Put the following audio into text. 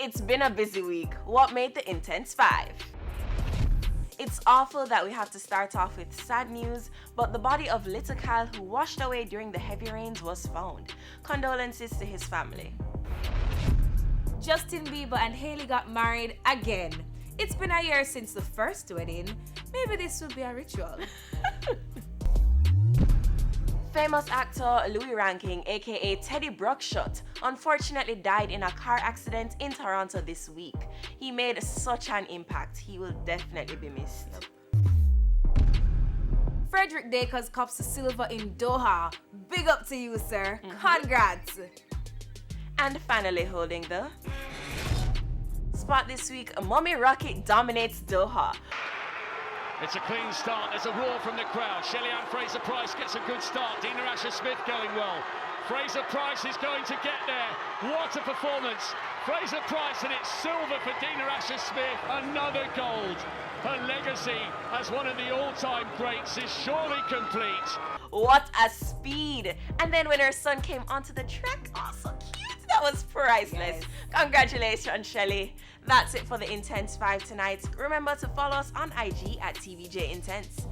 It's been a busy week. What made the Intense 5? It's awful that we have to start off with sad news, but the body of little Kyle, who washed away during the heavy rains, was found. Condolences to his family. Justin Bieber and Hailey got married again. It's been a year since the first wedding. Maybe this will be a ritual. Famous actor Louis Ranking, aka Teddy Bruckshot, unfortunately died in a car accident in Toronto this week. He made such an impact. He will definitely be missed. Frederick Dacres cops the silver in Doha. Big up to you, sir. Congrats. And finally holding the spot this week, Mommy Rocket dominates Doha. It's a clean start. There's a roar from the crowd. Shelly-Ann Fraser-Price gets a good start. Dina Asher-Smith going well. Fraser-Price is going to get there. What a performance. Fraser-Price, and it's silver for Dina Asher-Smith. Another gold. Her legacy as one of the all-time greats is surely complete. What a speed. And then when her son came onto the track, oh, so cute. That was priceless. Yes. Congratulations, Shelly. That's it for the Intense 5 tonight. Remember to follow us on IG at TVJ Intense.